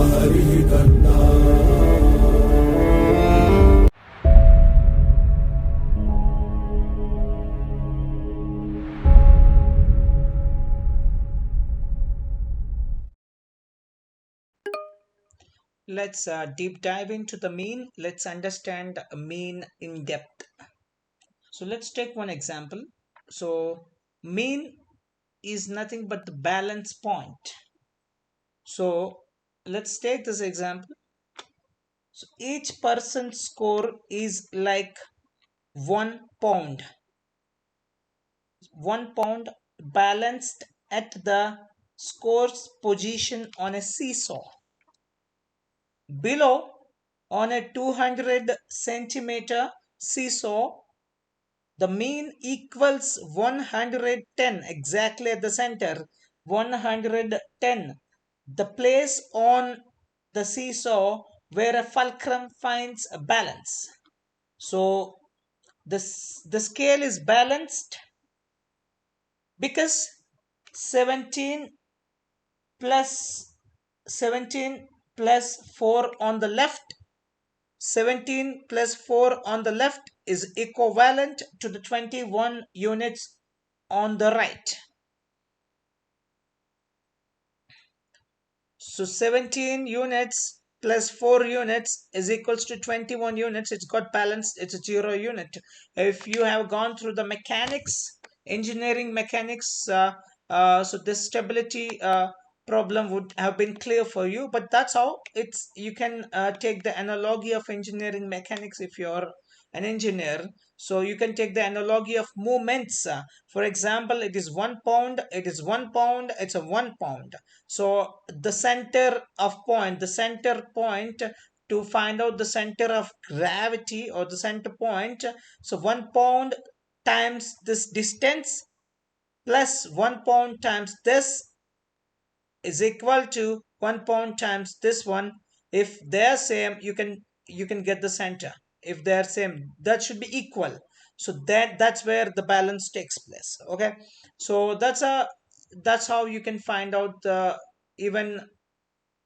हरिः कर्ता। Let's deep dive into the mean. Let's understand a mean in depth. So let's take one example. So mean is nothing but the balance point. So let's take this example. So each person's score is like 1 pound. 1 pound balanced at the score's position on a seesaw. Below, on a 200 centimeter seesaw, the mean equals 110, exactly at the center, 110. The place on the seesaw where a fulcrum finds a balance. So the scale is balanced because 17 plus 17 plus 4 on the left, 17 plus 4 on the left is equivalent to the 21 units on the right. So 17 units plus 4 units is equals to 21 units. It's got balanced. It's a 0 unit. If you have gone through the mechanics, engineering mechanics, so this stability problem would have been clear for you. But that's how it's. You can take the analogy of engineering mechanics if you're an engineer. So you can take the analogy of movements. For example, it is 1 pound. It is 1 pound. It's a 1 pound. So the center of point, the center point, to find out the center of gravity or the center point, so 1 pound times this distance plus 1 pound times this is equal to 1 pound times this one. If they're same, you can get the center. If they're same, that should be equal. So that's where the balance takes place. Okay, so that's how you can find out the even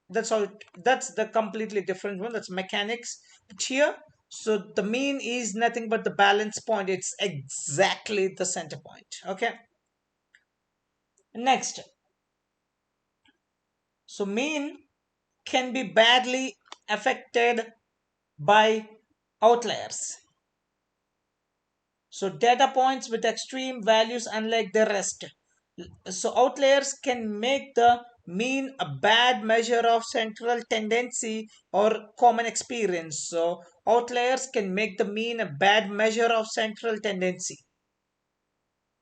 that's how that's the completely different one. That's mechanics. But here, so the mean is nothing but the balance point. It's exactly the center point. Okay, next. So mean can be badly affected by outliers. So data points with extreme values unlike the rest. So outliers can make the mean a bad measure of central tendency or common experience. So outliers can make the mean a bad measure of central tendency.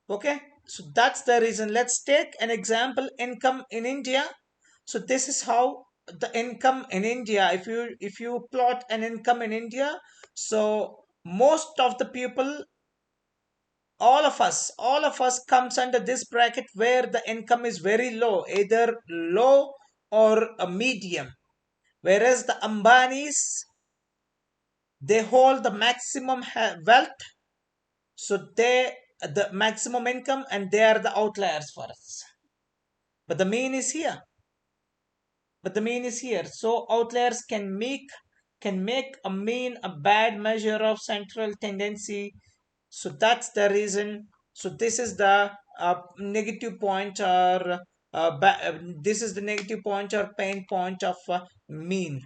Okay, so that's the reason. Let's take an example: income in India. So this is how the income in India, if you plot an income in India, so most of the people, all of us comes under this bracket where the income is very low, either low or a medium. Whereas the Ambanis, they hold the maximum wealth, so they the maximum income, and they are the outliers for us. But the mean is here. So outliers can make a mean a bad measure of central tendency. So that's the reason. So this is the negative point, or this is the negative point or pain point of mean.